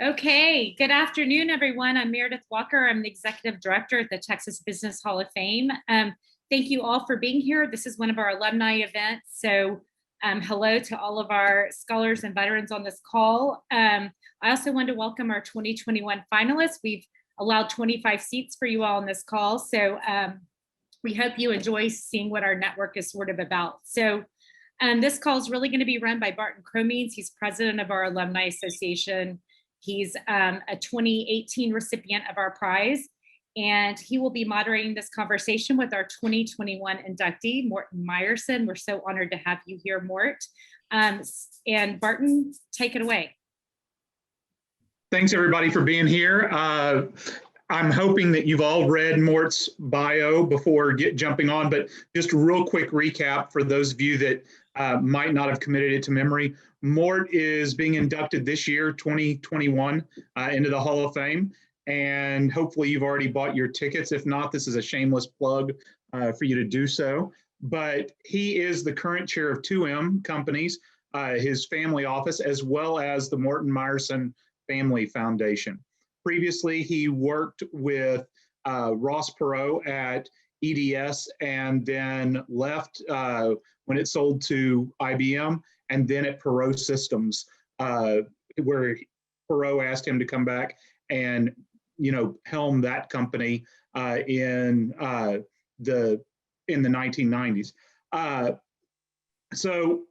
Okay, good afternoon, everyone. I'm Meredith Walker. I'm the Executive Director at the Texas Business Hall of Fame. Thank you all for being here. This is one of our alumni events. So hello to all of our scholars and veterans on this call. I also want to welcome our 2021 finalists. We've allowed 25 seats for you all on this call. So we hope you enjoy seeing what our network is sort of about. So this call is really going to be run by Barton Cromines. He's president of our Alumni Association. He's a 2018 recipient of our prize, and he will be moderating this conversation with our 2021 inductee, Morton Meyerson. We're so honored to have you here, Mort. And Barton, take it away. Thanks, everybody, for being here. I'm hoping that you've all read Mort's bio before jumping on, but just a real quick recap for those of you that might not have committed it to memory. Mort is being inducted this year, 2021, into the Hall of Fame, and hopefully you've already bought your tickets. If not, this is a shameless plug for you to do so. But he is the current chair of 2M Companies, his family office, as well as the Morton Meyerson Family Foundation. Previously, he worked with Ross Perot at EDS and then left when it sold to IBM, and then at Perot Systems, where Perot asked him to come back and helm that company in the 1990s. So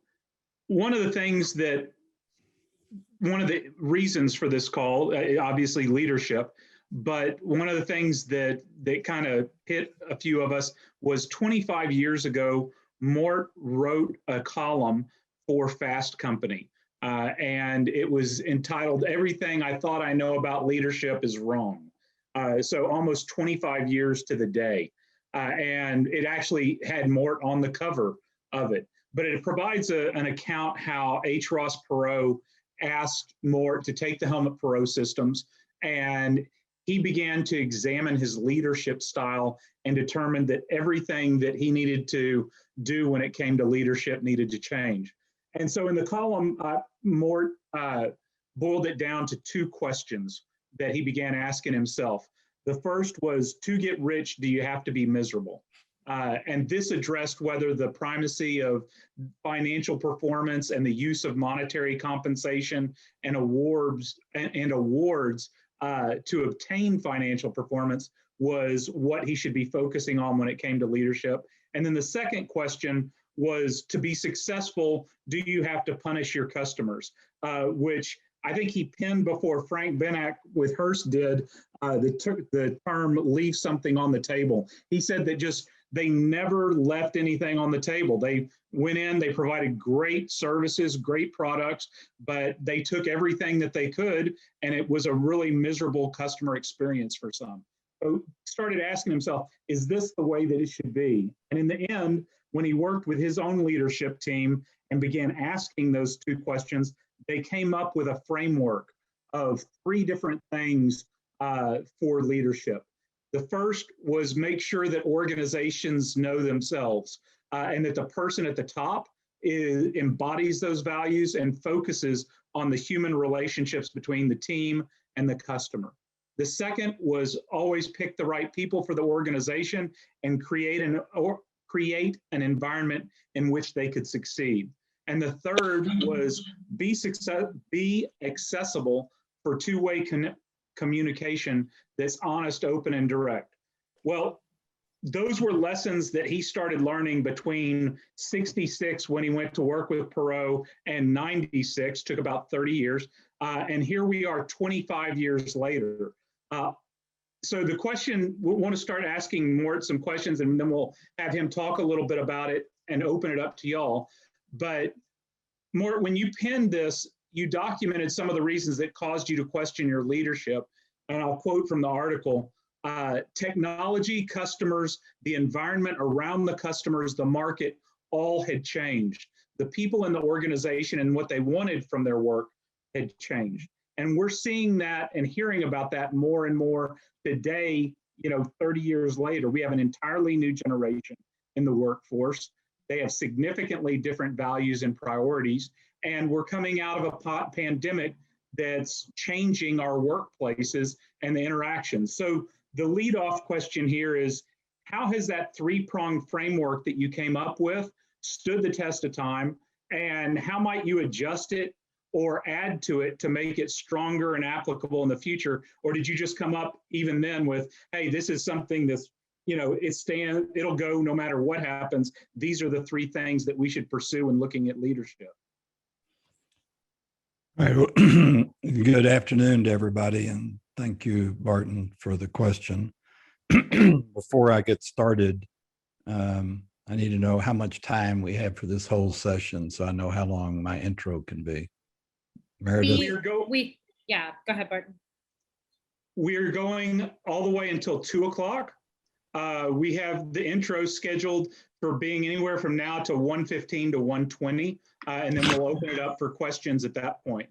one of the reasons for this call, obviously leadership, but one of the things that kind of hit a few of us was 25 years ago, Mort wrote a column for Fast Company, and it was entitled, "Everything I Thought I Know About Leadership is Wrong." So almost 25 years to the day. And it actually had Mort on the cover of it. But it provides an account how H. Ross Perot asked Mort to take the helm at Perot Systems, and he began to examine his leadership style and determined that everything that he needed to do when it came to leadership needed to change. And so in the column, Mort boiled it down to two questions that he began asking himself. The first was, to get rich, do you have to be miserable? And this addressed whether the primacy of financial performance and the use of monetary compensation and awards to obtain financial performance was what he should be focusing on when it came to leadership. And then the second question was, to be successful, do you have to punish your customers? Which I think he penned before Frank Benak with Hearst did the term leave something on the table. He said that they never left anything on the table. They went in, they provided great services, great products, but they took everything that they could, and it was a really miserable customer experience for some. So started asking himself, is this the way that it should be? And in the end, when he worked with his own leadership team and began asking those two questions, they came up with a framework of three different things for leadership. The first was make sure that organizations know themselves and that the person at the top embodies those values and focuses on the human relationships between the team and the customer. The second was always pick the right people for the organization and create an environment in which they could succeed. And the third was be accessible for two-way communication that's honest, open, and direct. Well, those were lessons that he started learning between 66 when he went to work with Perot and 96, took about 30 years. And here we are 25 years later. So the question, we want to start asking Mort some questions, and then we'll have him talk a little bit about it and open it up to y'all. But Mort, when you penned this, you documented some of the reasons that caused you to question your leadership. And I'll quote from the article, technology, customers, the environment around the customers, the market, all had changed. The people in the organization and what they wanted from their work had changed. And we're seeing that and hearing about that more and more today, 30 years later. We have an entirely new generation in the workforce. They have significantly different values and priorities. And we're coming out of a pandemic that's changing our workplaces and the interactions. So the lead-off question here is, how has that three-pronged framework that you came up with stood the test of time, and how might you adjust it or add to it to make it stronger and applicable in the future? Or did you just come up even then with, hey, this is something that's, it'll go no matter what happens. These are the three things that we should pursue when looking at leadership. All right. Well, good afternoon to everybody, and thank you, Barton, for the question. Before I get started, I need to know how much time we have for this whole session, so I know how long my intro can be. Meredith? Go ahead, Barton. We're going all the way until 2:00. We have the intro scheduled for being anywhere from now to 1:15 to 1:20, and then we'll open it up for questions at that point.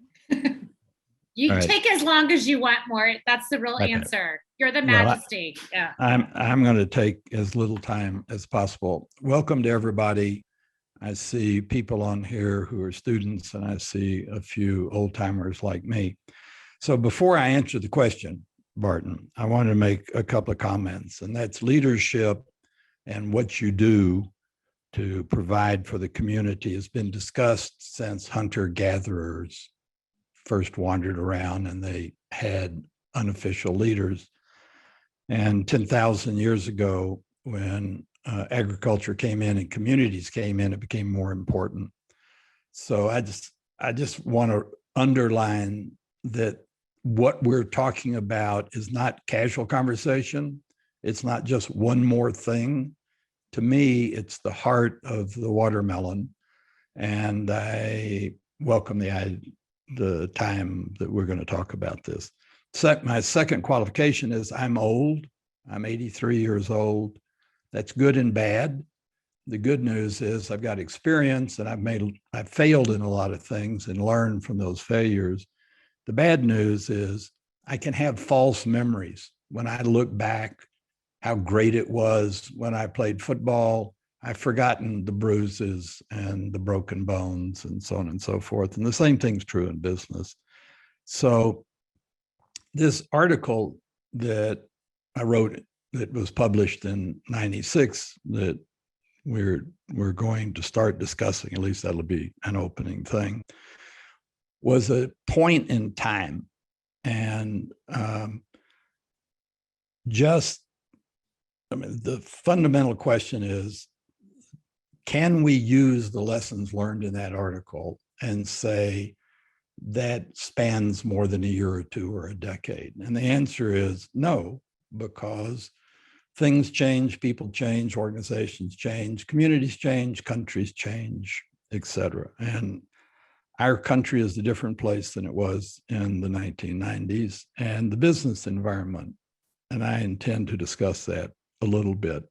You take as long as you want, Mort. That's the real answer. You're the majesty. Yeah. I'm going to take as little time as possible. Welcome to everybody. I see people on here who are students, and I see a few old timers like me. So before I answer the question, Barton, I want to make a couple of comments, and that's leadership and what you do to provide for the community has been discussed since hunter-gatherers first wandered around and they had unofficial leaders. And 10,000 years ago, when agriculture came in and communities came in, it became more important. So I just want to underline that what we're talking about is not casual conversation. It's not just one more thing. To me, it's the heart of the watermelon. And I welcome the time that we're going to talk about this. My second qualification is I'm old. I'm 83 years old. That's good and bad. The good news is I've got experience, and I've failed in a lot of things and learned from those failures. The bad news is I can have false memories. When I look back, how great it was when I played football, I've forgotten the bruises and the broken bones and so on and so forth. And the same thing's true in business. So this article that I wrote that was published in '96 that we're going to start discussing, at least that'll be an opening thing, was a point in time. And the fundamental question is, can we use the lessons learned in that article and say that spans more than a year or two or a decade? And the answer is no, because things change, people change, organizations change, communities change, countries change, et cetera. And our country is a different place than it was in the 1990s, and the business environment. And I intend to discuss that a little bit.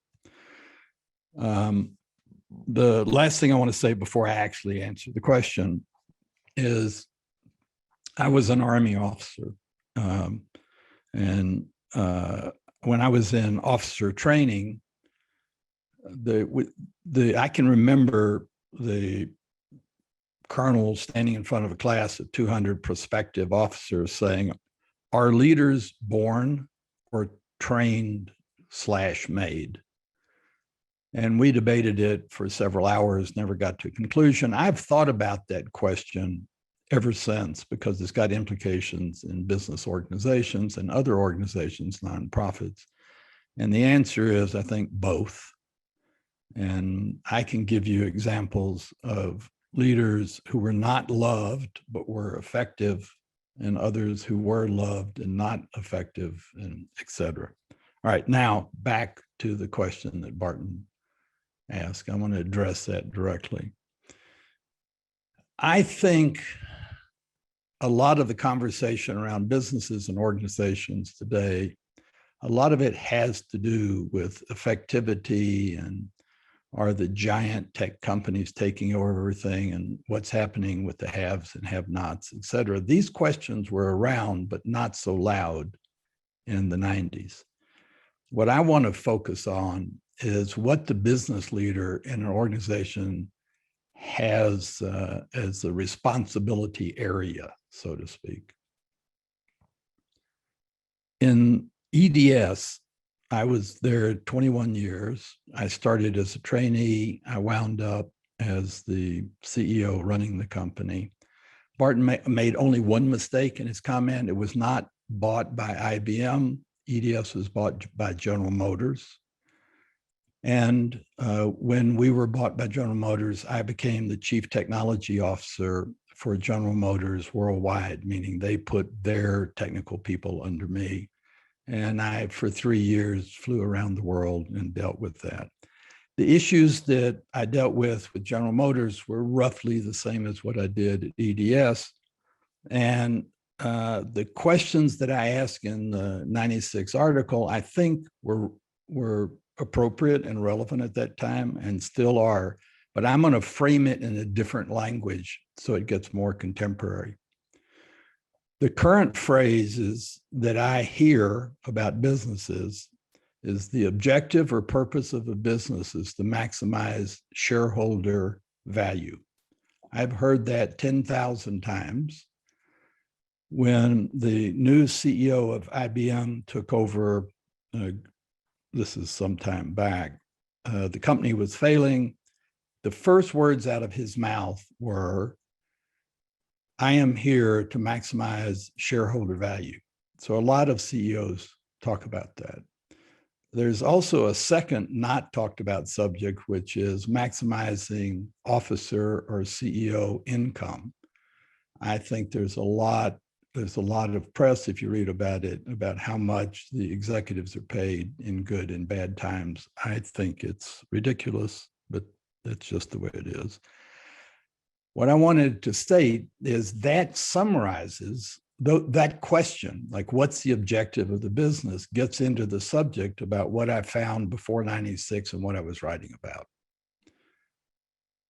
The last thing I want to say before I actually answer the question is I was an Army officer. And when I was in officer training, I can remember the colonel standing in front of a class of 200 prospective officers saying, "Are leaders born or trained/made?" And we debated it for several hours, never got to a conclusion. I've thought about that question ever since because it's got implications in business organizations and other organizations, nonprofits. And the answer is, I think, both. And I can give you examples of leaders who were not loved but were effective, and others who were loved and not effective, and et cetera. All right, now back to the question that Barton asked. I want to address that directly. I think a lot of the conversation around businesses and organizations today, a lot of it has to do with effectivity and are the giant tech companies taking over everything and what's happening with the haves and have-nots, et cetera. These questions were around, but not so loud in the 90s. What I want to focus on is what the business leader in an organization has as a responsibility area, so to speak. In EDS, I was there 21 years. I started as a trainee. I wound up as the CEO running the company. Barton made only one mistake in his comment. It was not bought by IBM. EDS was bought by General Motors. And when we were bought by General Motors, I became the chief technology officer for General Motors worldwide, meaning they put their technical people under me. And I, for 3 years, flew around the world and dealt with that. The issues that I dealt with General Motors were roughly the same as what I did at EDS. And the questions that I asked in the 96 article, I think were appropriate and relevant at that time and still are, but I'm going to frame it in a different language so it gets more contemporary. The current phrases that I hear about businesses is the objective or purpose of a business is to maximize shareholder value. I've heard that 10,000 times. When the new CEO of IBM took over, this is some time back, the company was failing. The first words out of his mouth were, I am here to maximize shareholder value. So a lot of CEOs talk about that. There's also a second not talked about subject, which is maximizing officer or CEO income. I think there's a lot of press, if you read about it, about how much the executives are paid in good and bad times. I think it's ridiculous, but that's just the way it is. What I wanted to state is that summarizes that question, like what's the objective of the business, gets into the subject about what I found before 96 and what I was writing about.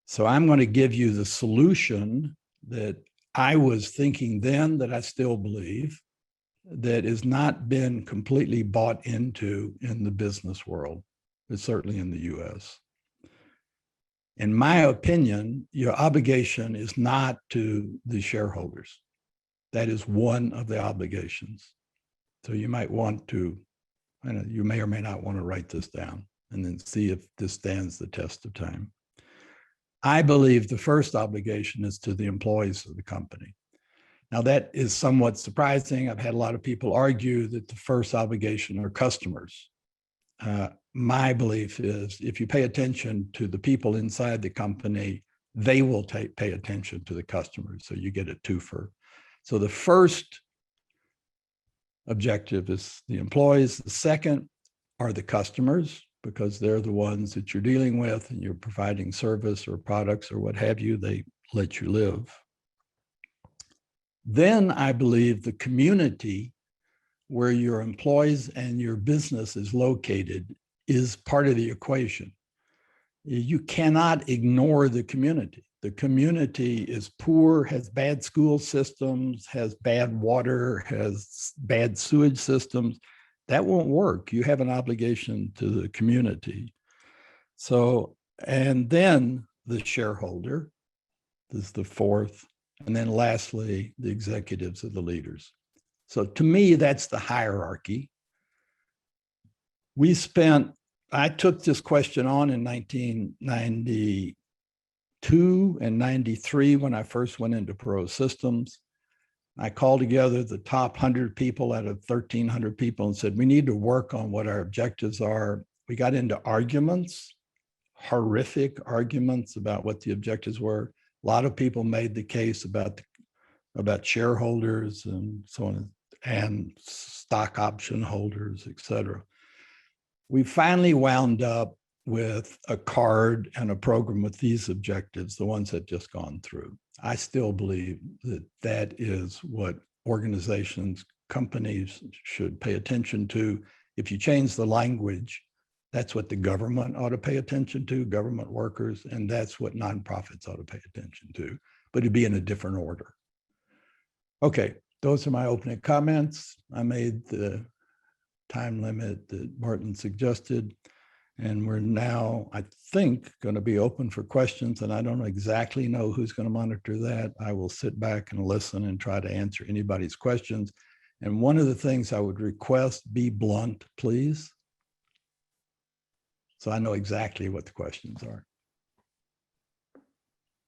So I'm going to give you the solution that I was thinking then, that I still believe, that has not been completely bought into in the business world, but certainly in the US. In my opinion, your obligation is not to the shareholders. That is one of the obligations. So you might want to, you may or may not want to write this down and then see if this stands the test of time. I believe the first obligation is to the employees of the company. Now that is somewhat surprising. I've had a lot of people argue that the first obligation are customers. My belief is if you pay attention to the people inside the company, they will pay attention to the customers. So you get a twofer. So the first objective is the employees. The second are the customers, because they're the ones that you're dealing with and you're providing service or products or what have you, they let you live. Then I believe the community where your employees and your business is located is part of the equation. You cannot ignore the community. The community is poor, has bad school systems, has bad water, has bad sewage systems. That won't work. You have an obligation to the community. So, and then the shareholder is the fourth. And then lastly, the executives are the leaders. So to me, that's the hierarchy. I took this question on in 1992 and 93 when I first went into Pro Systems. I called together the top 100 people out of 1,300 people and said, we need to work on what our objectives are. We got into arguments, horrific arguments about what the objectives were. A lot of people made the case about shareholders and so on, and stock option holders, et cetera. We finally wound up with a card and a program with these objectives, the ones that just gone through. I still believe that that is what organizations, companies should pay attention to. If you change the language, that's what the government ought to pay attention to, government workers, and that's what nonprofits ought to pay attention to, but it'd be in a different order. Okay, those are my opening comments. I made the time limit that Morton suggested. And we're now, I think, going to be open for questions, and I don't exactly know who's going to monitor that. I will sit back and listen and try to answer anybody's questions. And one of the things I would request, be blunt, please. So I know exactly what the questions are.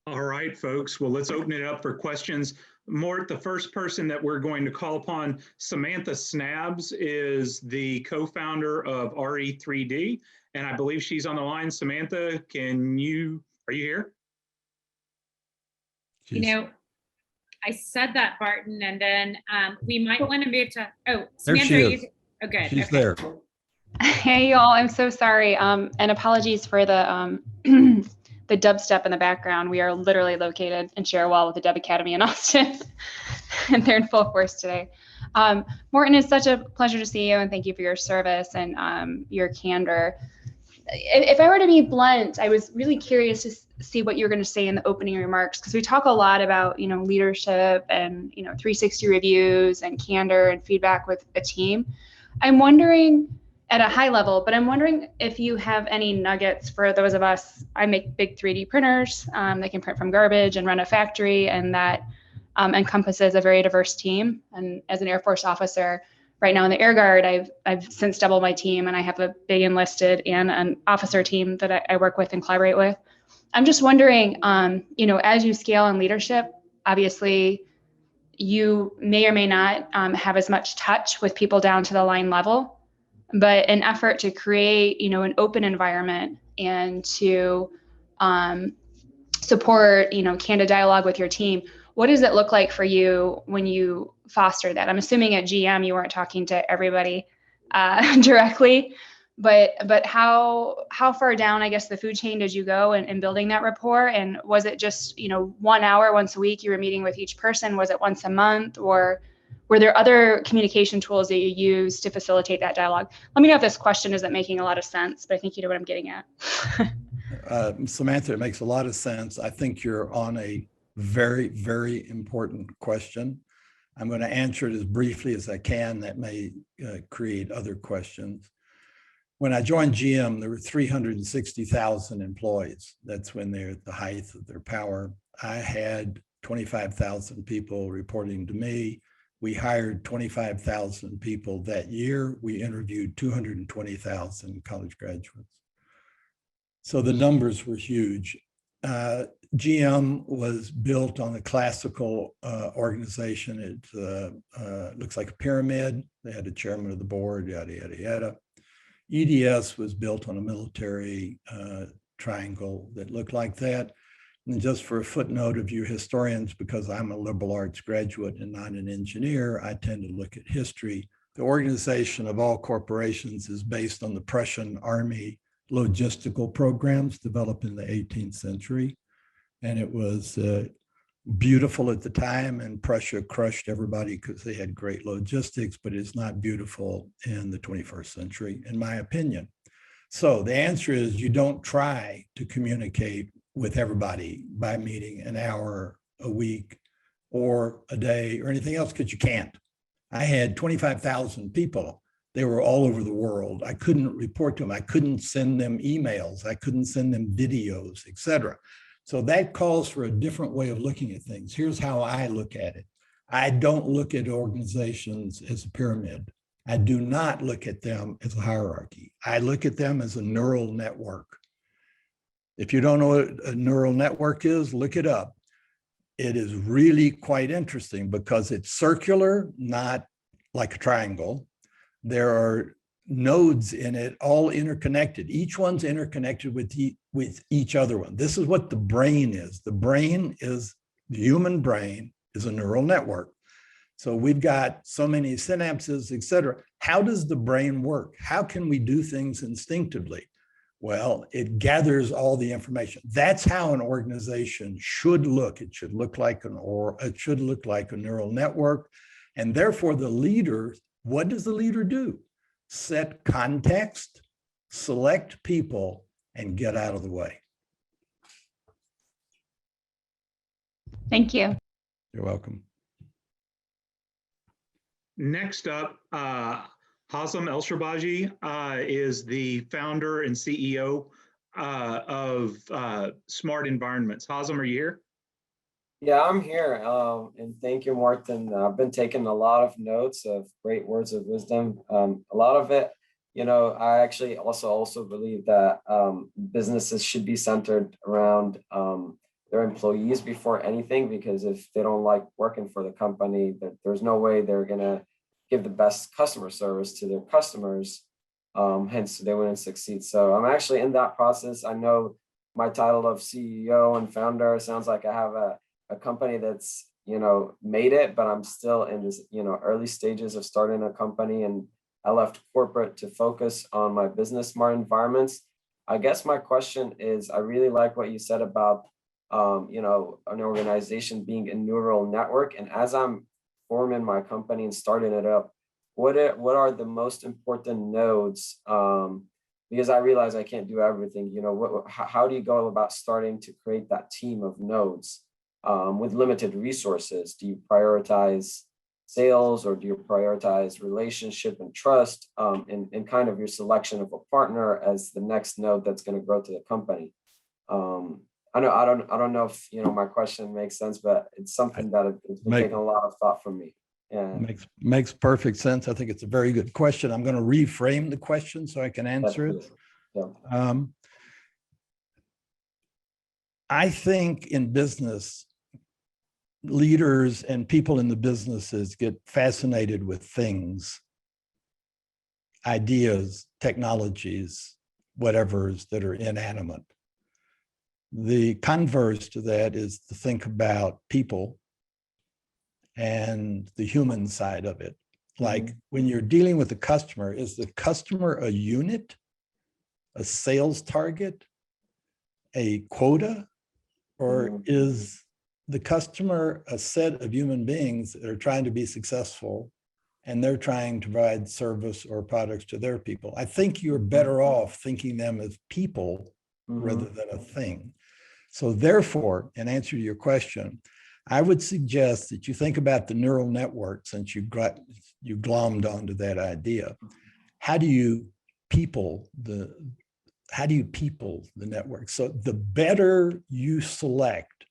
All right, folks. Well, let's open it up for questions. Mort, the first person that we're going to call upon, Samantha Snabs, is the co-founder of RE3D, and I believe she's on the line. Samantha, are you here? You know, I said that, Barton, and then we might want to move to, oh, Samantha, there she is. Oh, good. She's okay. there. Hey, y'all, I'm so sorry. And apologies for the the dubstep in the background. We are literally located in Cherwell with the Dub Academy in Austin, and they're in full force today. Morton, it's such a pleasure to see you, and thank you for your service and your candor. If I were to be blunt, I was really curious to see what you're going to say in the opening remarks, because we talk a lot about, leadership and, 360 reviews and candor and feedback with a team. I'm wondering at a high level, but I'm wondering if you have any nuggets for those of us. I make big 3D printers that can print from garbage and run a factory, and that encompasses a very diverse team. And as an Air Force officer, right now in the Air Guard, I've since doubled my team, and I have a big enlisted and an officer team that I work with and collaborate with. I'm just wondering, as you scale in leadership, obviously you may or may not have as much touch with people down to the line level, but an effort to create, an open environment and to support, candid dialogue with your team. What does it look like for you when you foster that? I'm assuming at GM you weren't talking to everybody directly, but how far down, I guess, the food chain did you go in building that rapport? And was it just 1 hour once a week you were meeting with each person? Was it once a month, or were there other communication tools that you used to facilitate that dialogue? Let me know if this question isn't making a lot of sense, but I think you know what I'm getting at. Samantha, it makes a lot of sense. I think you're on a very, very important question. I'm going to answer it as briefly as I can. That may create other questions. When I joined GM, there were 360,000 employees. That's when they're at the height of their power. I had 25,000 people reporting to me. We hired 25,000 people that year. We interviewed 220,000 college graduates. So the numbers were huge. GM was built on a classical organization. It looks like a pyramid. They had a chairman of the board, yada, yada, yada. EDS was built on a military triangle that looked like that. And just for a footnote of you historians, because I'm a liberal arts graduate and not an engineer, I tend to look at history. The organization of all corporations is based on the Prussian army logistical programs developed in the 18th century. And it was beautiful at the time, and Prussia crushed everybody because they had great logistics, but it's not beautiful in the 21st century, in my opinion. So the answer is you don't try to communicate with everybody by meeting an hour a week or a day or anything else, because you can't. I had 25,000 people. They were all over the world. I couldn't report to them. I couldn't send them emails. I couldn't send them videos, et cetera. So that calls for a different way of looking at things. Here's how I look at it. I don't look at organizations as a pyramid. I do not look at them as a hierarchy. I look at them as a neural network. If you don't know what a neural network is, look it up. It is really quite interesting because it's circular, not like a triangle. There are nodes in it, all interconnected. Each one's interconnected with each other one. This is what the brain is. The human brain is a neural network. So we've got so many synapses, et cetera. How does the brain work? How can we do things instinctively? Well, it gathers all the information. That's how an organization should look. It should look like a neural network. And therefore the leader, what does the leader do? Set context, select people, and get out of the way. Thank you. You're welcome. Next up, Hazem El-Sharbaji is the founder and CEO of Smart Environments. Hazem, are you here? Yeah, I'm here. And thank you, Morton. I've been taking a lot of notes of great words of wisdom. A lot of it, I actually also believe that businesses should be centered around their employees before anything, because if they don't like working for the company, there's no way they're gonna give the best customer service to their customers. Hence, they wouldn't succeed. So I'm actually in that process. I know my title of CEO and founder sounds like I have a company that's made it, but I'm still in this early stages of starting a company, and I left corporate to focus on my business smart environments. I guess my question is, I really like what you said about an organization being a neural network, and as I'm forming my company and starting it up, what are the most important nodes, because I realize I can't do everything. How do you go about starting to create that team of nodes with limited resources? Do you prioritize sales, or do you prioritize relationship and trust in kind of your selection of a partner as the next node that's going to grow to the company? I don't know if my question makes sense, but it's something that it's been taking a lot of thought from me. Yeah, makes perfect sense. I think it's a very good question. I'm going to reframe the question so I can answer it. Yeah. I think in business, leaders and people in the businesses get fascinated with things, ideas, technologies, whatever's that are inanimate. The converse to that is to think about people and the human side of it. Like when you're dealing with the customer, is the customer a unit, a sales target, a quota, or is the customer a set of human beings that are trying to be successful and they're trying to provide service or products to their people? I think you're better off thinking them as people rather than a thing. So therefore, in answer to your question, I would suggest that you think about the neural network, since you glommed onto that idea. How do you people the network? So the better you select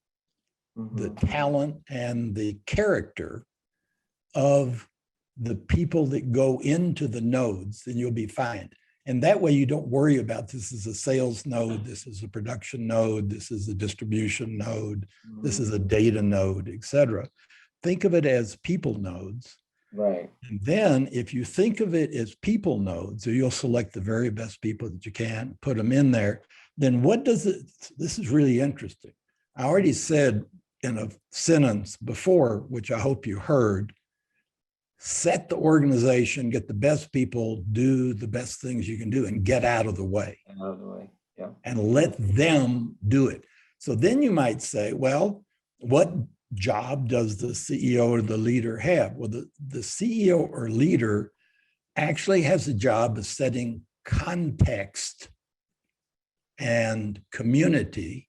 the talent and the character of the people that go into the nodes, then you'll be fine. And that way you don't worry about, this is a sales node, this is a production node, this is a distribution node, this is a data node, etc. Think of it as people nodes. Right. And then if you think of it as people nodes, so you'll select the very best people that you can, put them in there, then what does it, this is really interesting. I already said in a sentence before, which I hope you heard, set the organization, get the best people, do the best things you can do, and get out of the way. Out of the way, yeah. And let them do it. So then you might say, well, what job does the CEO or the leader have? Well, the CEO or leader actually has a job of setting context and community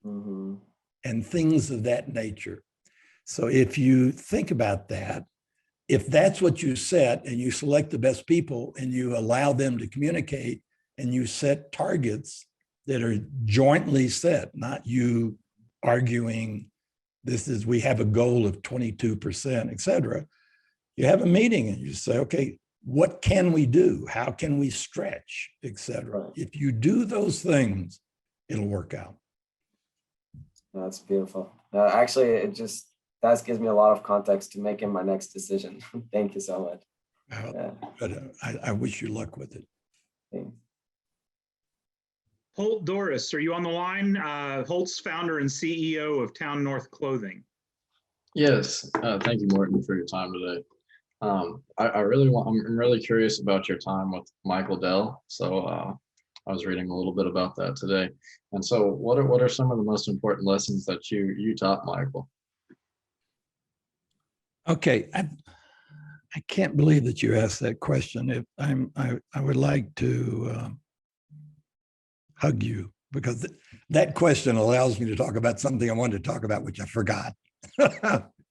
and things of that nature. So if you think about that, if that's what you set and you select the best people and you allow them to communicate and you set targets that are jointly set, not you arguing, we have a goal of 22%, et cetera. You have a meeting and you say, okay, what can we do? How can we stretch, et cetera? Right. If you do those things, it'll work out. That's beautiful. Actually, that gives me a lot of context to making my next decision. Thank you so much. But I wish you luck with it. Thanks. Holt Doris, are you on the line? Holt's founder and CEO of Town North Clothing. Yes, thank you, Morton, for your time today. I'm really curious about your time with Michael Dell. So I was reading a little bit about that today. And so what are some of the most important lessons that you taught Michael? Okay, I can't believe that you asked that question. I would like to hug you, because that question allows me to talk about something I wanted to talk about, which I forgot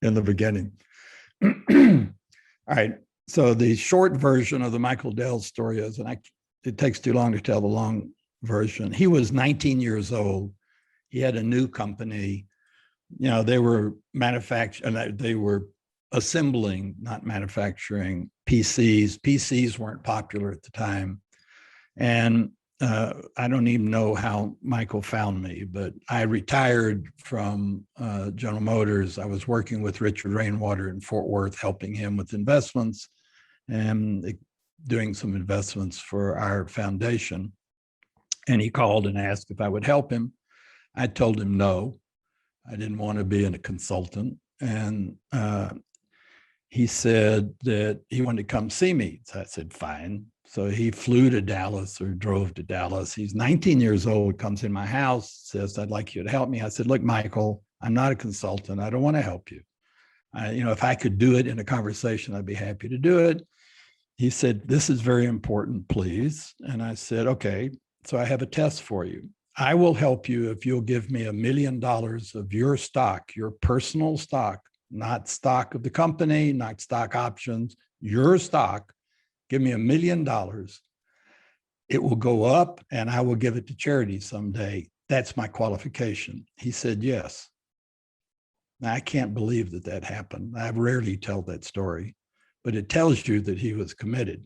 in the beginning. All right, so the short version of the Michael Dell story is, and it takes too long to tell the long version. He was 19 years old. He had a new company they were manufacturing, they were assembling, not manufacturing PCs. PCs weren't popular at the time. And I don't even know how Michael found me, but I retired from General Motors. I was working with Richard Rainwater in Fort Worth, helping him with investments and doing some investments for our foundation. And he called and asked if I would help him. I told him no, I didn't want to be a consultant. And he said that he wanted to come see me. So I said, fine. So he flew to Dallas or drove to Dallas. He's 19 years old, comes in my house, says, I'd like you to help me. I said, look, Michael, I'm not a consultant. I don't want to help you. If I could do it in a conversation, I'd be happy to do it. He said, this is very important, please. And I said, okay, so I have a test for you. I will help you if you'll give me $1 million of your stock, your personal stock, not stock of the company, not stock options, your stock. Give me $1 million. It will go up and I will give it to charity someday. That's my qualification. He said, yes. Now, I can't believe that happened. I rarely tell that story, but it tells you that he was committed.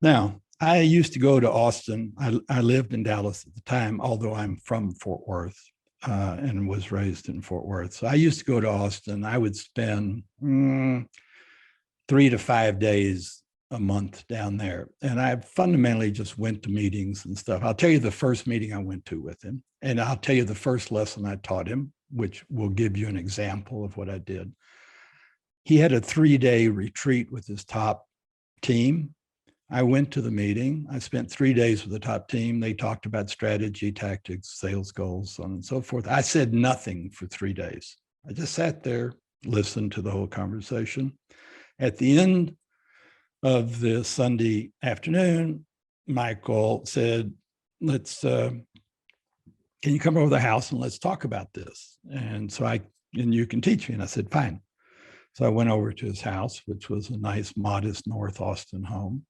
Now, I used to go to Austin. I lived in Dallas at the time, although I'm from Fort Worth and was raised in Fort Worth. So I used to go to Austin. I would spend 3 to 5 days a month down there. And I fundamentally just went to meetings and stuff. I'll tell you the first meeting I went to with him, and I'll tell you the first lesson I taught him, which will give you an example of what I did. He had a 3-day retreat with his top team. I went to the meeting. I spent 3 days with the top team. They talked about strategy, tactics, sales goals, so on and so forth. I said nothing for 3 days. I just sat there, listened to the whole conversation. At the end of the Sunday afternoon, Michael said, can you come over to the house and let's talk about this? And you can teach me. And I said, fine. So I went over to his house, which was a nice, modest North Austin home.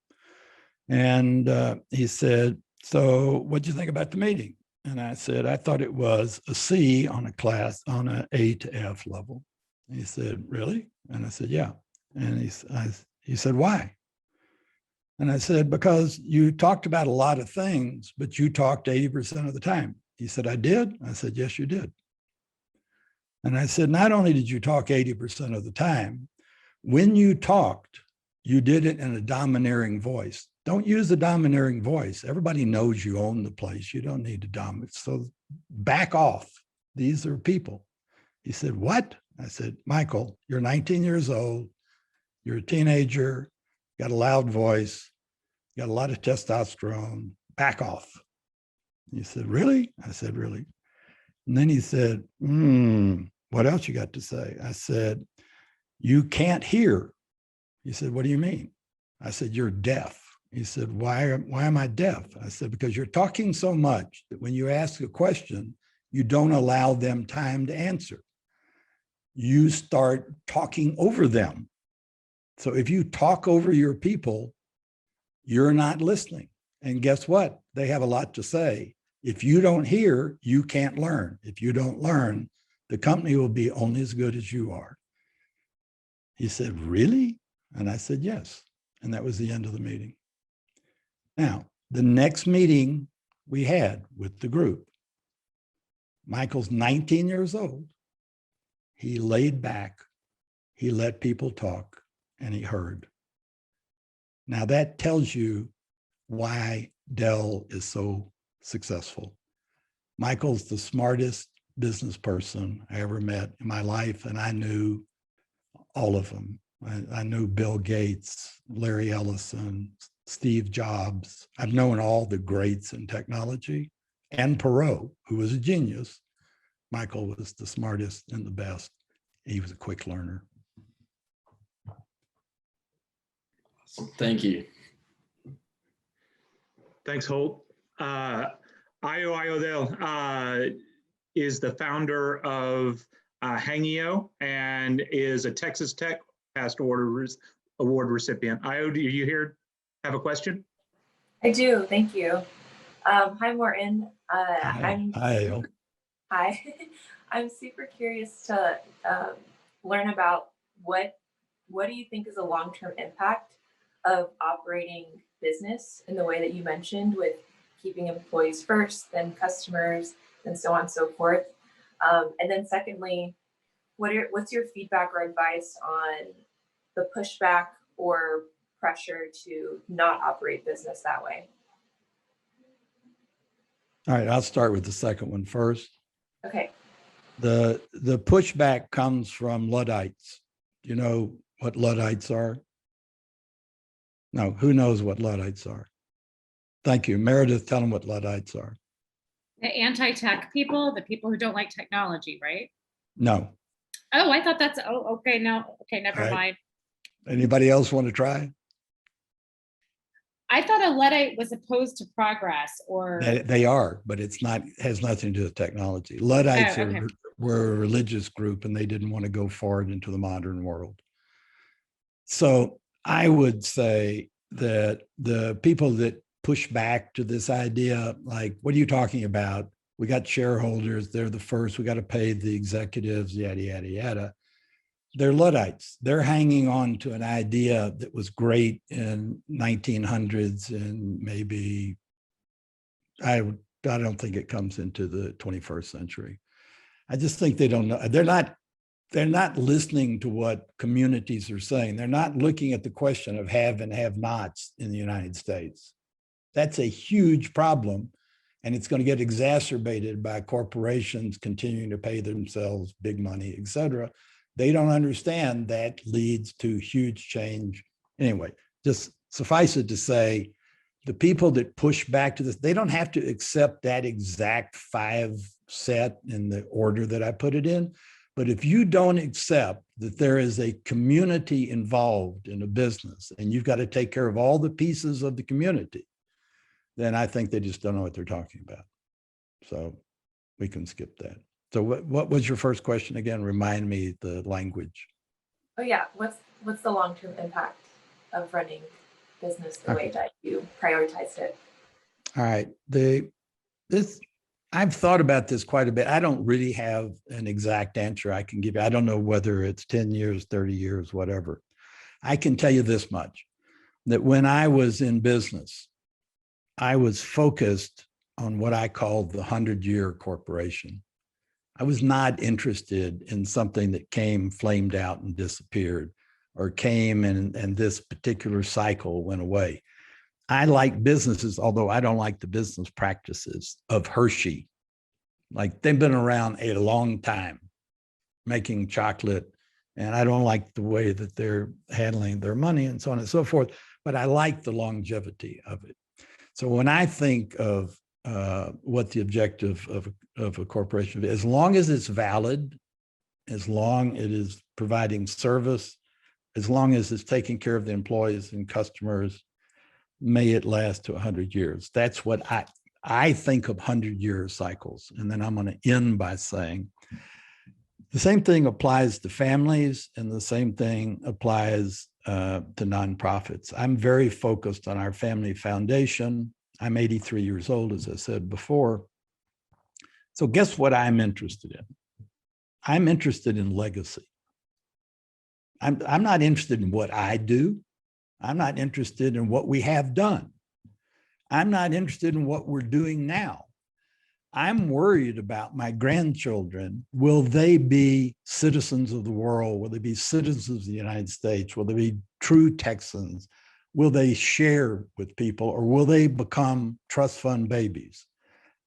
And he said, so what'd you think about the meeting? And I said, I thought it was a C on an A to F level. And he said, really? And I said, yeah. And he said, why? And I said, because you talked about a lot of things, but you talked 80% of the time. He said, I did? I said, yes, you did. And I said, not only did you talk 80% of the time, when you talked, you did it in a domineering voice. Don't use the domineering voice. Everybody knows you own the place. You don't need to dominate. So back off. These are people. He said, what? I said, Michael, you're 19 years old. You're a teenager, got a loud voice, got a lot of testosterone. Back off. He said, really? I said, really? And then he said, what else you got to say? I said, you can't hear. He said, what do you mean? I said, you're deaf. He said, why am I deaf? I said, because you're talking so much that when you ask a question, you don't allow them time to answer. You start talking over them. So if you talk over your people, you're not listening. And guess what? They have a lot to say. If you don't hear, you can't learn. If you don't learn, the company will be only as good as you are. He said, really? And I said, yes. And that was the end of the meeting. Now, the next meeting we had with the group, Michael's 19 years old. He laid back, he let people talk, and he heard. Now that tells you why Dell is so successful. Michael's the smartest business person I ever met in my life, and I knew all of them. I knew Bill Gates, Larry Ellison, Steve Jobs. I've known all the greats in technology, and Perot, who was a genius. Michael was the smartest and the best. He was a quick learner. Thank you. Thanks, Holt. Io Iodell is the founder of Hangio and is a Texas Tech past award recipient. Io, do you here have a question? I do, thank you. Hi, Morton. Hi. Hi. I'm super curious to learn about what do you think is a long-term impact of operating business in the way that you mentioned, with keeping employees first, then customers, and so on and so forth. And then secondly, what's your feedback or advice on the pushback or pressure to not operate business that way? All right, I'll start with the second one first. Okay. The pushback comes from Luddites. You know what Luddites are? No, who knows what Luddites are? Thank you. Meredith, tell them what Luddites are. The anti-tech people, the people who don't like technology, right? No. Oh, I thought that's, oh, okay, no, okay, never All right. mind. Anybody else want to try? I thought a Luddite was opposed to progress, or They are, but it's not, has nothing to do with technology. Luddites okay. were a religious group and they didn't want to go forward into the modern world. So I would say that the people that push back to this idea, like, what are you talking about? We got shareholders, they're the first, we got to pay the executives, yada, yada, yada. They're Luddites. They're hanging on to an idea that was great in 1900s, and maybe I don't think it comes into the 21st century. I just think they don't know. They're not listening to what communities are saying. They're not looking at the question of have and have nots in the United States. That's a huge problem. And it's going to get exacerbated by corporations continuing to pay themselves big money, et cetera. They don't understand that leads to huge change. Anyway, just suffice it to say, the people that push back to this, they don't have to accept that exact 5 set in the order that I put it in. But if you don't accept that there is a community involved in a business and you've got to take care of all the pieces of the community, then I think they just don't know what they're talking about. So we can skip that. So what was your first question again? Remind me the language. Oh yeah, what's the long-term impact of running business the way that you prioritized it? All right. I've thought about this quite a bit. I don't really have an exact answer I can give you. I don't know whether it's 10 years, 30 years, whatever. I can tell you this much, that when I was in business, I was focused on what I called the 100-year corporation. I was not interested in something that came, flamed out and disappeared, or came and this particular cycle went away. I like businesses, although I don't like the business practices of Hershey. Like, they've been around a long time making chocolate, and I don't like the way that they're handling their money and so on and so forth, but I like the longevity of it. So when I think of what the objective of a corporation is, as long as it's valid, as long as it is providing service, as long as it's taking care of the employees and customers, may it last to 100 years. That's what I think of 100-year cycles. And then I'm going to end by saying the same thing applies to families, and the same thing applies to nonprofits. I'm very focused on our family foundation. I'm 83 years old, as I said before. So guess what I'm interested in? I'm interested in legacy. I'm not interested in what I do. I'm not interested in what we have done. I'm not interested in what we're doing now. I'm worried about my grandchildren. Will they be citizens of the world? Will they be citizens of the United States? Will they be true Texans? Will they share with people, or will they become trust fund babies?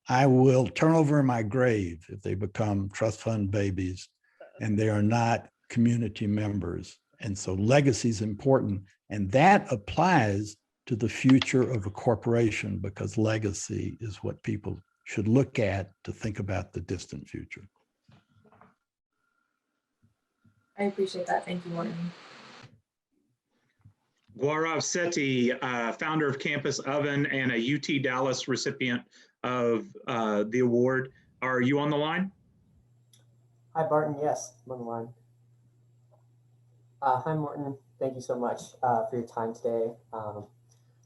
I will turn over in my grave if they become trust fund babies and they are not community members. And so legacy is important. And that applies to the future of a corporation, because legacy is what people should look at to think about the distant future. I appreciate that. Thank you, Morton. Gaurav Sethi, founder of Campus Oven and a UT Dallas recipient of the award. Are you on the line? Hi, Barton. Yes, I'm on the line. Hi, Morton. Thank you so much for your time today.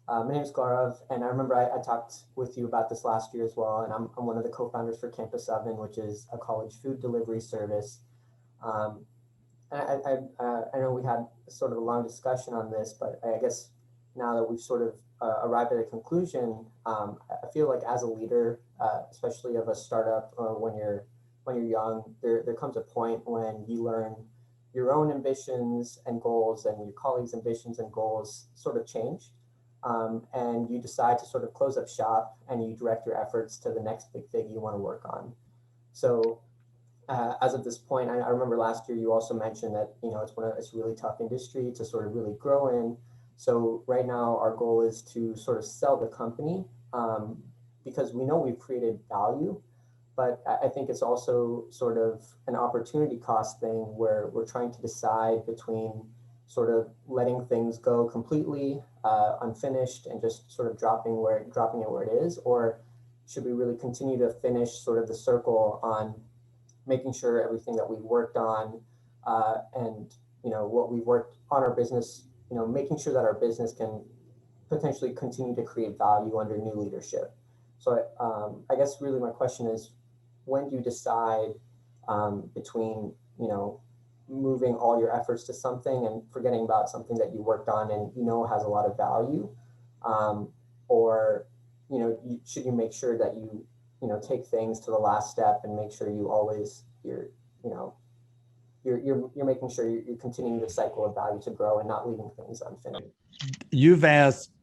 My name is Gaurav, and I remember I talked with you about this last year as well, and I'm one of the co-founders for Campus Oven, which is a college food delivery service. I know we had sort of a long discussion on this, but I guess now that we've sort of arrived at a conclusion, I feel like as a leader, especially of a startup, when you're young, there comes a point when you learn your own ambitions and goals and your colleagues' ambitions and goals sort of change. And you decide to sort of close up shop and you direct your efforts to the next big thing you want to work on. So as of this point, I remember last year you also mentioned that it's a really tough industry to sort of really grow in. So right now our goal is to sort of sell the company because we know we've created value, but I think it's also sort of an opportunity cost thing where we're trying to decide between sort of letting things go completely unfinished and just sort of dropping it where it is, or should we really continue to finish sort of the circle on making sure everything that we've worked on and what we've worked on our business, making sure that our business can potentially continue to create value under new leadership. So I guess really my question is, when do you decide between moving all your efforts to something and forgetting about something that you worked on and has a lot of value, or should you make sure that you take things to the last step and make sure you always you're making sure you're continuing the cycle of value to grow and not leaving things unfinished.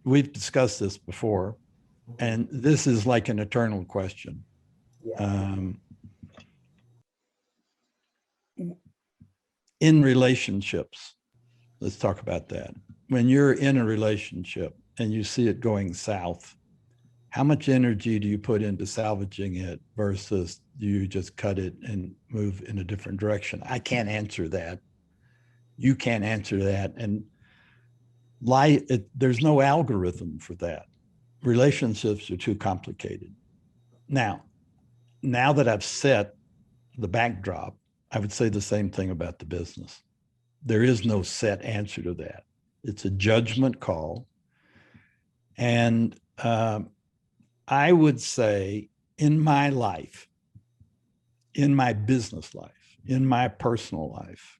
We've discussed this before, and this is like an eternal question. Yeah. In relationships, let's talk about that. When you're in a relationship and you see it going south, how much energy do you put into salvaging it versus do you just cut it and move in a different direction? I can't answer that. You can't answer that. And there's no algorithm for that. Relationships are too complicated. Now that I've set the backdrop, I would say the same thing about the business. There is no set answer to that. It's a judgment call. And I would say in my life, in my business life, in my personal life,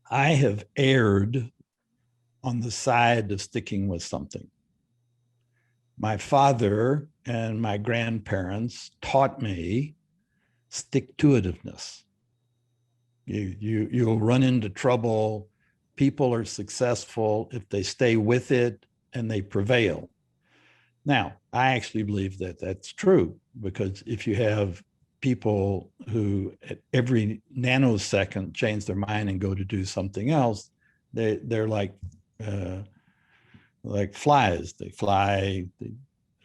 I have erred on the side of sticking with something. My father and my grandparents taught me stick-to-itiveness. You'll run into trouble. People are successful if they stay with it and they prevail. Now, I actually believe that that's true, because if you have people who at every nanosecond change their mind and go to do something else, they're like flies. They fly,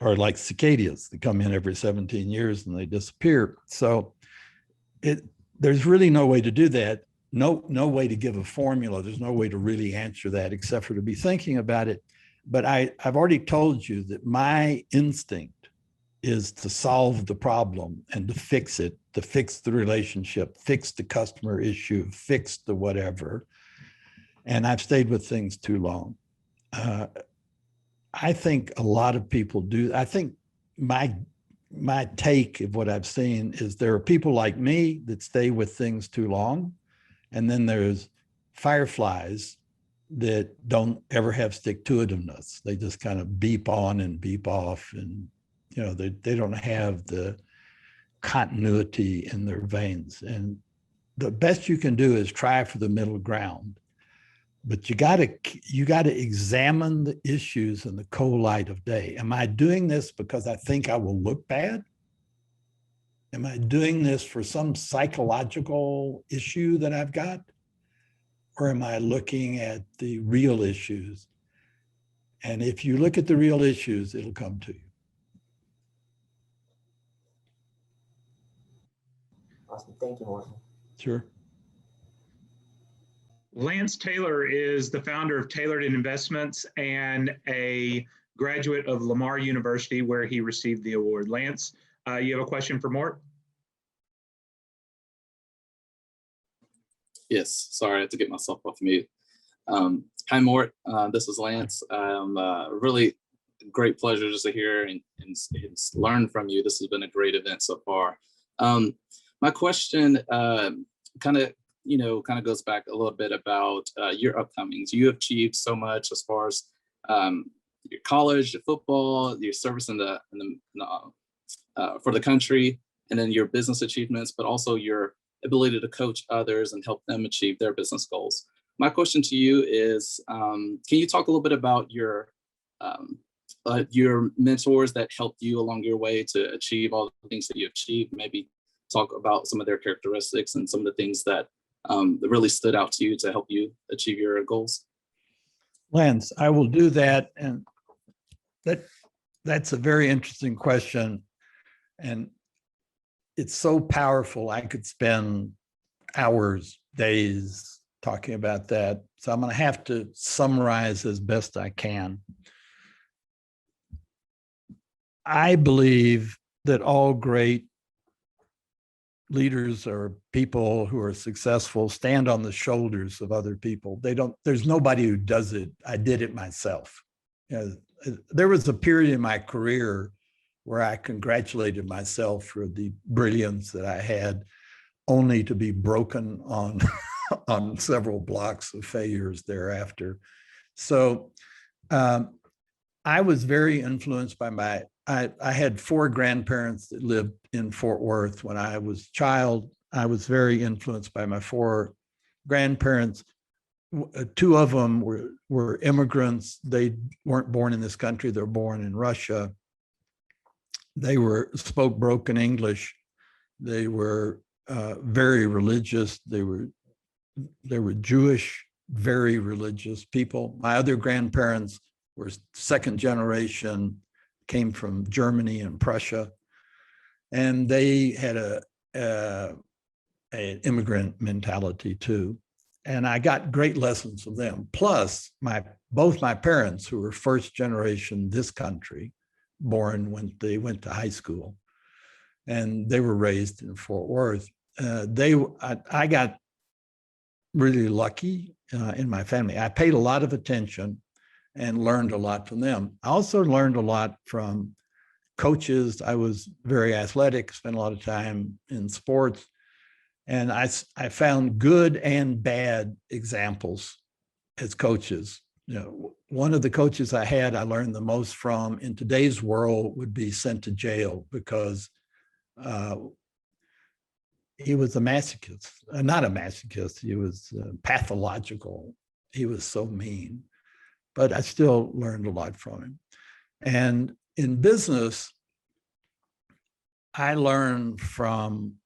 or like cicadas. They come in every 17 years and they disappear. So there's really no way to do that. No way to give a formula. There's no way to really answer that except for to be thinking about it. But I've already told you that my instinct is to solve the problem and to fix it, to fix the relationship, fix the customer issue, fix the whatever. And I've stayed with things too long. I think a lot of people do. I think my take of what I've seen is there are people like me that stay with things too long. And then there's fireflies that don't ever have stick-to-itiveness. They just kind of beep on and beep off, and they don't have the continuity in their veins. And the best you can do is try for the middle ground. But you got to examine the issues in the cold light of day. Am I doing this because I think I will look bad? Am I doing this for some psychological issue that I've got? Or am I looking at the real issues? And if you look at the real issues, it'll come to you. Awesome. Thank you, Morton. Sure. Lance Taylor is the founder of Tailored Investments and a graduate of Lamar University, where he received the award. Lance, you have a question for Mort? Yes, sorry, I had to get myself off mute. Hi, Mort. This is Lance. Really great pleasure just to hear and learn from you. This has been a great event so far. My question kind of goes back a little bit about your upcomings. You have achieved so much as far as your college, your football, your service for the country, and then your business achievements, but also your ability to coach others and help them achieve their business goals. My question to you is, can you talk a little bit about your mentors that helped you along your way to achieve all the things that you achieved? Maybe talk about some of their characteristics and some of the things that really stood out to you to help you achieve your goals. Lance, I will do that. And that's a very interesting question. And it's so powerful. I could spend hours, days talking about that. So I'm going to have to summarize as best I can. I believe that all great leaders or people who are successful stand on the shoulders of other people. There's nobody who does it. I did it myself. There was a period in my career where I congratulated myself for the brilliance that I had, only to be broken on on several blocks of failures thereafter. So I was very influenced by I had 4 grandparents that lived in Fort Worth. When I was a child, I was very influenced by my 4 grandparents. 2 of them were immigrants. They weren't born in this country. They were born in Russia. They spoke broken English. They were very religious. They were Jewish, very religious people. My other grandparents were 2nd generation, came from Germany and Prussia, and they had an immigrant mentality too. And I got great lessons from them. Plus, both my parents, who were 1st generation this country, born when they went to high school, and they were raised in Fort Worth. I got really lucky in my family. I paid a lot of attention and learned a lot from them. I also learned a lot from coaches. I was very athletic, spent a lot of time in sports, and I found good and bad examples as coaches. One of the coaches I learned the most from in today's world would be sent to jail because he was a masochist, not a masochist. He was pathological. He was so mean, but I still learned a lot from him. And in business, I learned from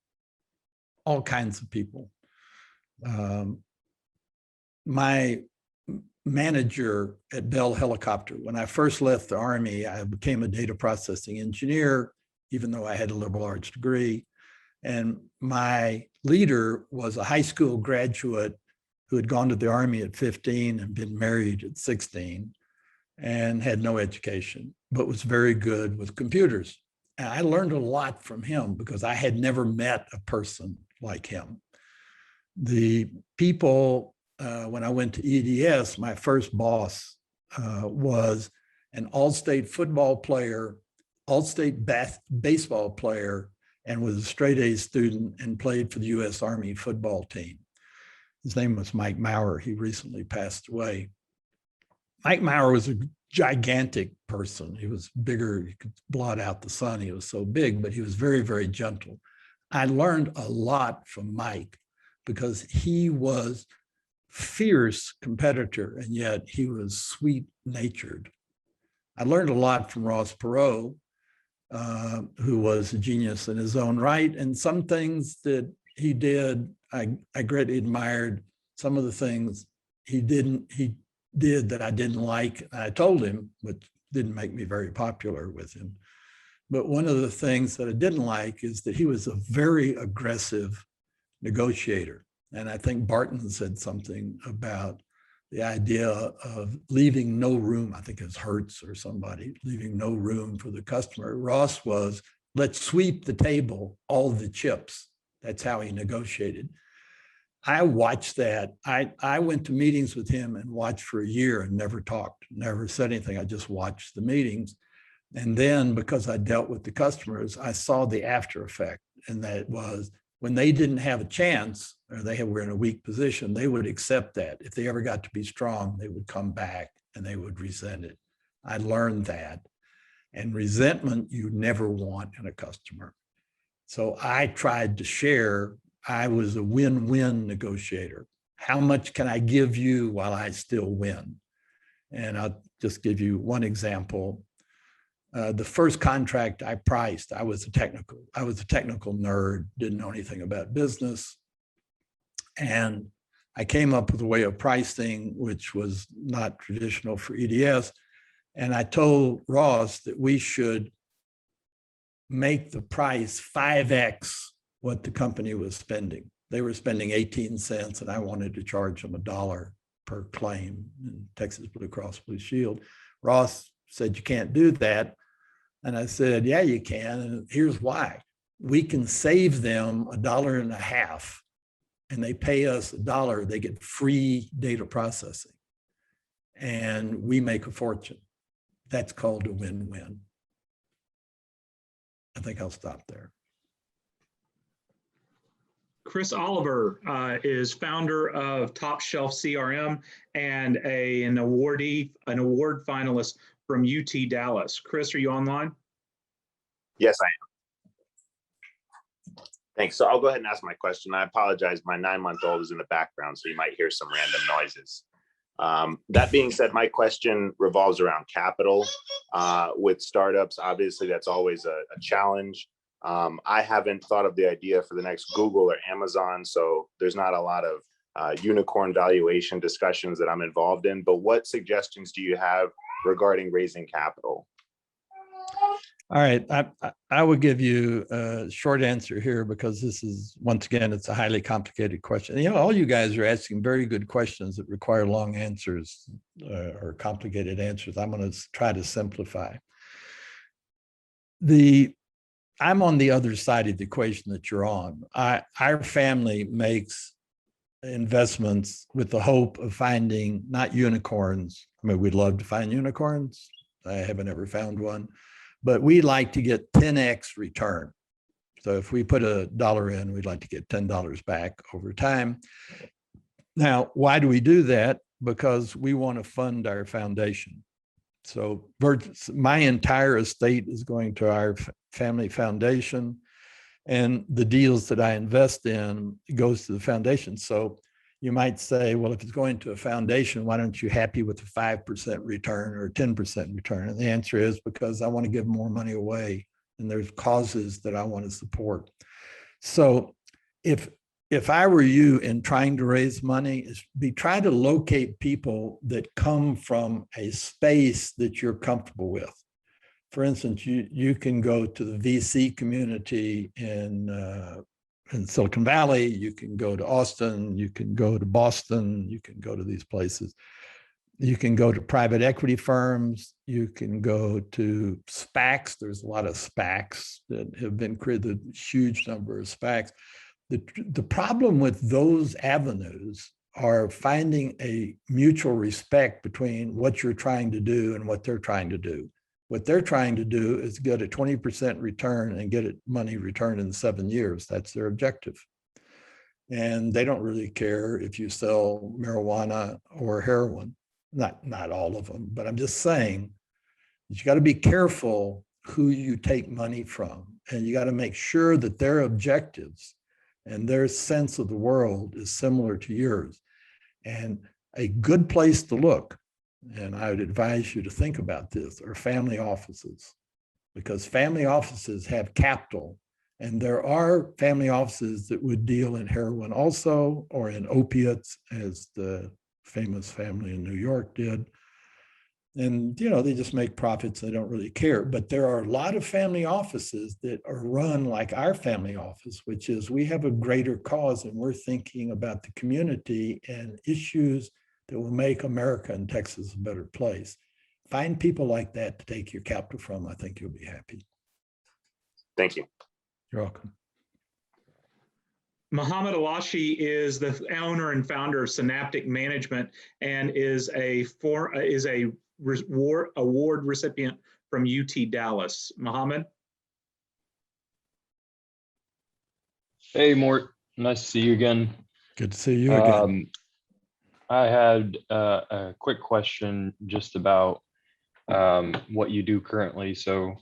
all kinds of people. My manager at Bell Helicopter, when I first left the Army, I became a data processing engineer, even though I had a liberal arts degree. And my leader was a high school graduate who had gone to the Army at 15 and been married at 16 and had no education, but was very good with computers. And I learned a lot from him because I had never met a person like him. The people, when I went to EDS, my first boss was an all-state football player, all-state baseball player, and was a straight A student and played for the U.S. Army football team. His name was Mike Maurer. He recently passed away. Mike Maurer was a gigantic person. He was bigger. You could blot out the sun. He was so big, but he was very, very gentle. I learned a lot from Mike because he was fierce competitor, and yet he was sweet-natured. I learned a lot from Ross Perot, who was a genius in his own right. And some things that he did, I greatly admired. Some of the things he did that I didn't like. I told him, but didn't make me very popular with him. But one of the things that I didn't like is that he was a very aggressive negotiator. And I think Barton said something about the idea of leaving no room, I think it's Hertz or somebody, leaving no room for the customer. Ross was, let's sweep the table, all the chips. That's how he negotiated. I watched that. I went to meetings with him and watched for a year and never talked, never said anything. I just watched the meetings. And then because I dealt with the customers, I saw the after effect. And that was when they didn't have a chance or were in a weak position, they would accept that. If they ever got to be strong, they would come back and they would resent it. I learned that. And resentment you never want in a customer. So I tried to share. I was a win-win negotiator. How much can I give you while I still win? And I'll just give you one example. The first contract I priced, I was a technical nerd, didn't know anything about business. And I came up with a way of pricing, which was not traditional for EDS. And I told Ross that we should make the price 5x what the company was spending. They were spending 18 cents and I wanted to charge them $1 per claim in Texas Blue Cross Blue Shield. Ross said, you can't do that. And I said, yeah, you can. And here's why. We can save them $1.50 and they pay us $1. They get free data processing and we make a fortune. That's called a win-win. I think I'll stop there. Chris Oliver is founder of Top Shelf CRM and an award finalist from UT Dallas. Chris, are you online? Yes, I am. Thanks. So I'll go ahead and ask my question. I apologize. My 9-month-old is in the background, so you might hear some random noises. That being said, my question revolves around capital. With startups, obviously, that's always a challenge. I haven't thought of the idea for the next Google or Amazon, so there's not a lot of unicorn valuation discussions that I'm involved in. But what suggestions do you have regarding raising capital? All right, I will give you a short answer here because this is, once again, it's a highly complicated question. You know, all you guys are asking very good questions that require long answers or complicated answers. I'm going to try to simplify. I'm on the other side of the equation that you're on. Our family makes investments with the hope of finding not unicorns. I mean, we'd love to find unicorns. I haven't ever found one, but we like to get 10x return. So if we put $1 in, we'd like to get $10 back over time. Now, why do we do that? Because we want to fund our foundation. So my entire estate is going to our family foundation, and the deals that I invest in goes to the foundation. So you might say, well, if it's going to a foundation, why aren't you happy with a 5% return or 10% return? And the answer is because I want to give more money away, and there's causes that I want to support. So if I were you in trying to raise money, try to locate people that come from a space that you're comfortable with. For instance, you can go to the VC community in Silicon Valley, you can go to Austin, you can go to Boston, you can go to these places. You can go to private equity firms, you can go to SPACs. There's a lot of SPACs that have been created, a huge number of SPACs. The problem with those avenues are finding a mutual respect between what you're trying to do and what they're trying to do. What they're trying to do is get a 20% return and get money returned in 7 years. That's their objective. And they don't really care if you sell marijuana or heroin. Not all of them, but I'm just saying that you got to be careful who you take money from. And you got to make sure that their objectives and their sense of the world is similar to yours. And a good place to look, and I would advise you to think about this, are family offices, because family offices have capital. And there are family offices that would deal in heroin also, or in opiates, as the famous family in New York did. And, you know, they just make profits. They don't really care. But there are a lot of family offices that are run like our family office, which is we have a greater cause and we're thinking about the community and issues that will make America and Texas a better place. Find people like that to take your capital from. I think you'll be happy. Thank you. You're welcome. Mohammed Alashi is the owner and founder of Synaptic Management and is a award recipient from UT Dallas. Mohammed? Hey, Mort. Nice to see you again. Good to see you again. I had a quick question just about what you do currently. So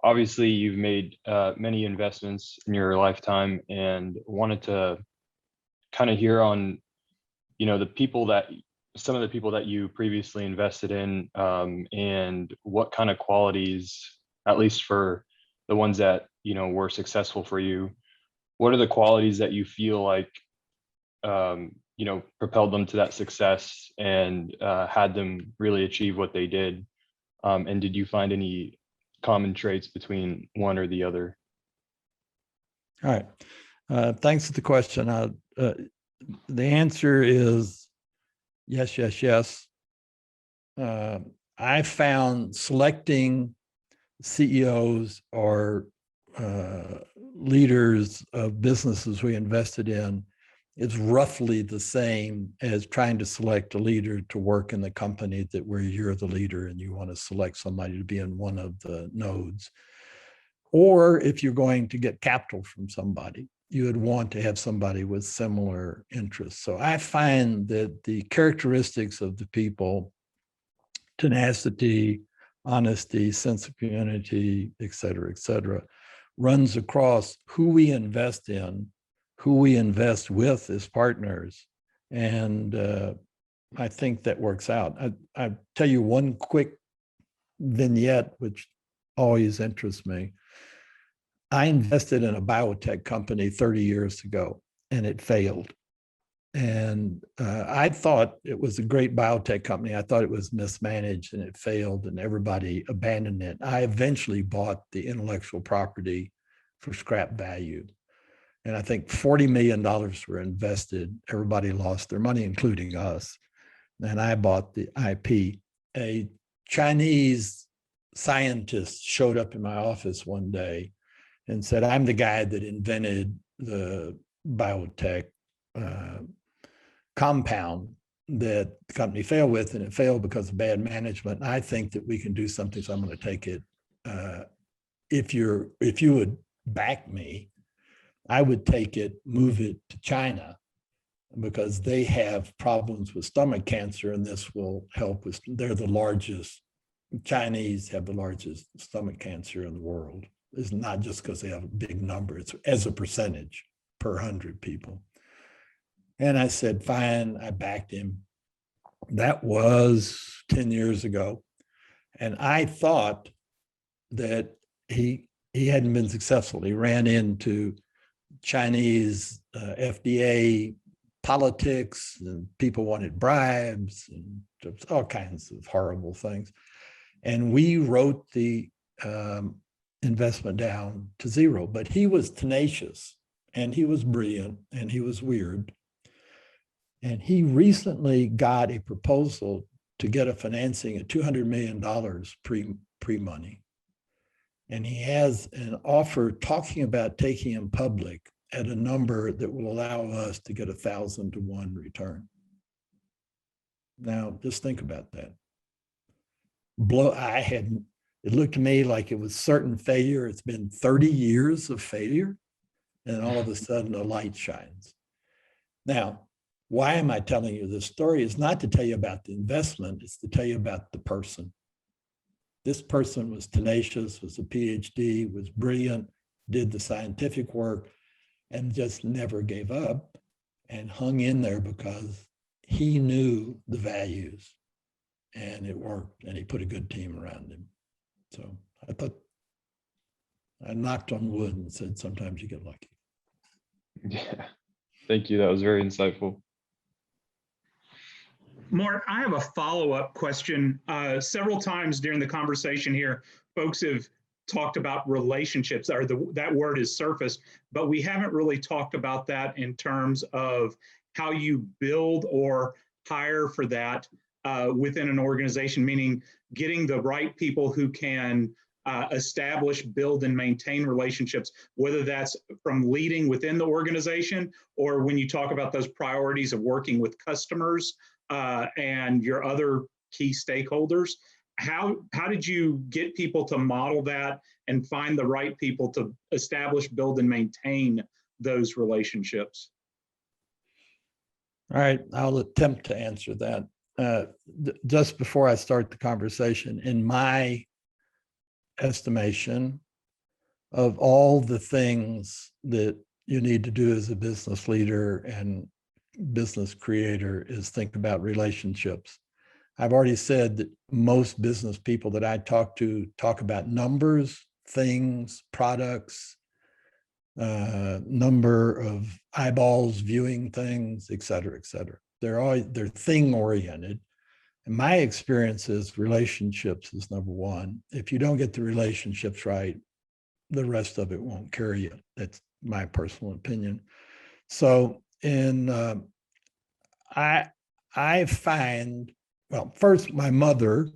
obviously you've made many investments in your lifetime, and wanted to kind of hear on, some of the people that you previously invested in, and what kind of qualities, at least for the ones that, were successful for you, what are the qualities that you feel like, propelled them to that success and had them really achieve what they did? And did you find any common traits between one or the other? All right. Thanks for the question. The answer is yes, yes, yes. I found selecting CEOs or leaders of businesses we invested in is roughly the same as trying to select a leader to work in the company where you're the leader and you want to select somebody to be in one of the nodes. Or if you're going to get capital from somebody, you would want to have somebody with similar interests. So I find that the characteristics of the people, tenacity, honesty, sense of community, et cetera, runs across who we invest in, who we invest with as partners. And I think that works out. I tell you one quick vignette, which always interests me. I invested in a biotech company 30 years ago, and it failed. And I thought it was a great biotech company. I thought it was mismanaged and it failed and everybody abandoned it. I eventually bought the intellectual property for scrap value. And I think $40 million were invested. Everybody lost their money, including us. And I bought the IP. A Chinese scientist showed up in my office one day and said, I'm the guy that invented the biotech compound that the company failed with, and it failed because of bad management. And I think that we can do something, so I'm going to take it. If you would back me, I would take it, move it to China, because they have problems with stomach cancer, and this will help with, they're the largest, Chinese have the largest stomach cancer in the world. It's not just because they have a big number, it's as a percentage per 100 people. And I said, fine, I backed him. That was 10 years ago. And I thought that he hadn't been successful. He ran into Chinese FDA politics, and people wanted bribes and all kinds of horrible things. And we wrote the investment down to zero, but he was tenacious and he was brilliant and he was weird. And he recently got a proposal to get a financing at $200 million pre-money. And he has an offer talking about taking him public at a number that will allow us to get 1,000 to 1 return. Now, just think about that. It looked to me like it was certain failure. It's been 30 years of failure, and all of a sudden a light shines. Now, why am I telling you this story? It's not to tell you about the investment, it's to tell you about the person. This person was tenacious, was a PhD, was brilliant, did the scientific work, and just never gave up and hung in there because he knew the values and it worked, and he put a good team around him. So I thought, I knocked on wood and said, sometimes you get lucky. Yeah, thank you. That was very insightful. Mort, I have a follow-up question. Several times during the conversation here, folks have talked about relationships, or that word is surfaced, but we haven't really talked about that in terms of how you build or hire for that within an organization, meaning getting the right people who can establish, build, and maintain relationships, whether that's from leading within the organization or when you talk about those priorities of working with customers and your other key stakeholders. How did you get people to model that and find the right people to establish, build, and maintain those relationships? All right, I'll attempt to answer that. Just before I start the conversation, in my estimation of all the things that you need to do as a business leader and business creator is think about relationships. I've already said that most business people that I talk to talk about numbers, things, products, number of eyeballs viewing things, et cetera, et cetera. They're thing oriented. And my experience is relationships is number one. If you don't get the relationships right, the rest of it won't carry you. That's my personal opinion. So I find, well, first, my mother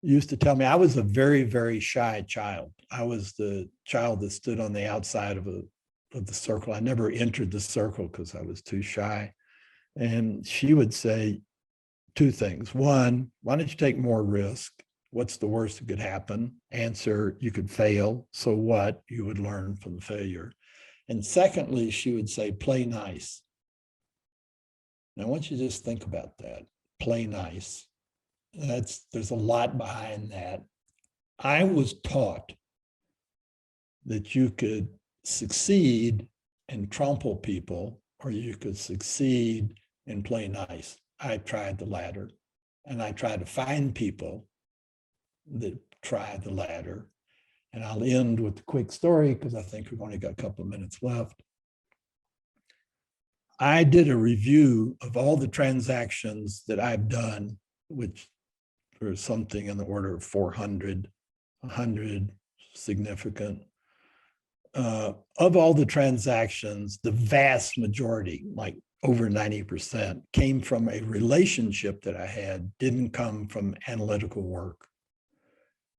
used to tell me I was a very, very shy child. I was the child that stood on the outside of the circle. I never entered the circle because I was too shy. And she would say two things. One, why don't you take more risk? What's the worst that could happen? Answer, you could fail. So what? You would learn from the failure. And secondly, she would say, play nice. Now, I want you to just think about that. Play nice. There's a lot behind that. I was taught that you could succeed and trample people, or you could succeed and play nice. I tried the latter, and I tried to find people that try the latter. And I'll end with a quick story because I think we've only got a couple of minutes left. I did a review of all the transactions that I've done, which for something in the order of 400, 100 significant. Of all the transactions, the vast majority, like over 90%, came from a relationship that I had, didn't come from analytical work.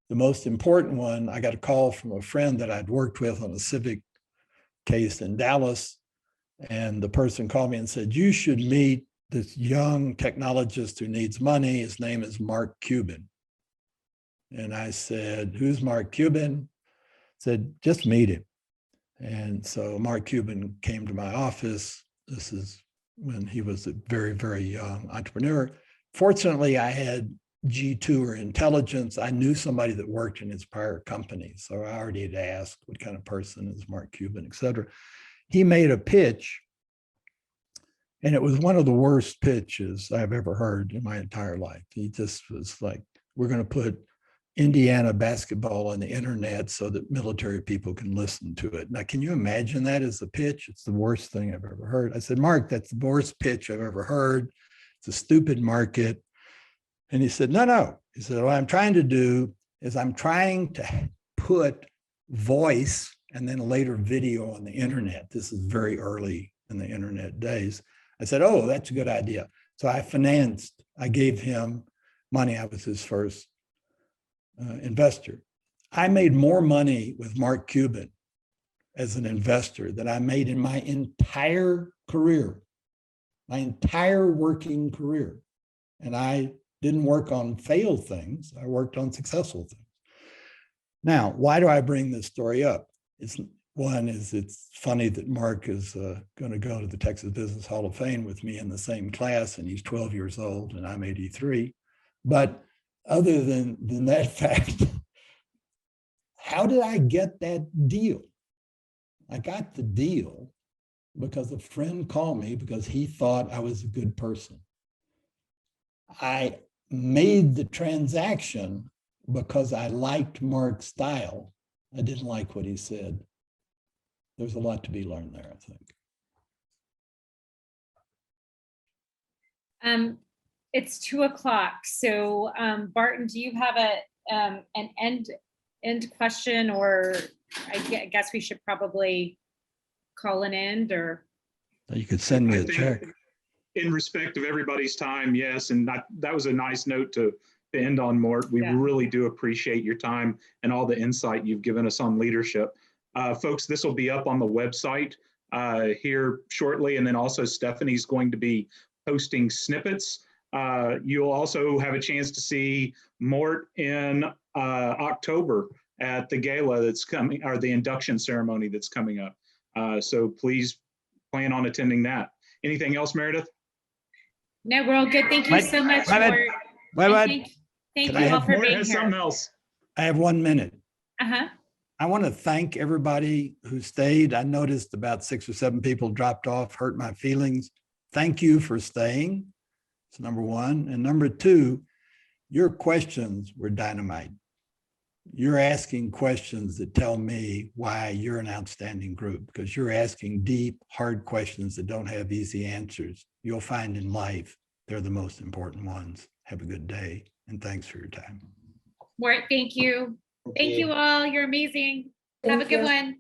The most important one, I got a call from a friend that I'd worked with on a civic case in Dallas. And the person called me and said, you should meet this young technologist who needs money. His name is Mark Cuban. And I said, who's Mark Cuban? Said, just meet him. And so Mark Cuban came to my office. This is when he was a very, very young entrepreneur. Fortunately, I had G2 or intelligence. I knew somebody that worked in his prior company. So I already had asked what kind of person is Mark Cuban, et cetera. He made a pitch, and it was one of the worst pitches I've ever heard in my entire life. He just was like, we're going to put Indiana basketball on the internet so that military people can listen to it. Now, can you imagine that as a pitch? It's the worst thing I've ever heard. I said, Mark, that's the worst pitch I've ever heard. It's a stupid market. And he said, no. He said, what I'm trying to do is I'm trying to put voice and then later video on the internet. This is very early in the internet days. I said, oh, that's a good idea. So I gave him money. I was his first investor. I made more money with Mark Cuban as an investor than I made in my entire career, my entire working career. And I didn't work on failed things. I worked on successful things. Now, why do I bring this story up? It's funny that Mark is going to go to the Texas Business Hall of Fame with me in the same class, and he's 12 years old and I'm 83. But other than that fact, how did I get that deal? I got the deal because a friend called me because he thought I was a good person. I made the transaction because I liked Mark's style. I didn't like what he said. There's a lot to be learned there, I think. It's 2:00. So Barton, do you have an end question, or I guess we should probably call an end, or? You could send me a check. In respect of everybody's time, yes, and that was a nice note to to end on, Mort. We Yeah. really do appreciate your time and all the insight you've given us on leadership. Folks, this will be up on the website here shortly. And then also Stephanie's going to be posting snippets. You'll also have a chance to see Mort in October at the gala that's coming, or the induction ceremony that's coming up. So please plan on attending that. Anything else, Meredith? No, we're all good. Thank you so much, Mort. And thank Can I you all have- for Mort being has here. something else. I have 1 minute. Uh-huh. I want to thank everybody who stayed. I noticed about 6 or 7 people dropped off, hurt my feelings. Thank you for staying. It's number one. And number two, your questions were dynamite. You're asking questions that tell me why you're an outstanding group, because you're asking deep, hard questions that don't have easy answers. You'll find in life, they're the most important ones. Have a good day, and thanks for your time. Mort, thank you. Thank you all. You're amazing. Have a good one.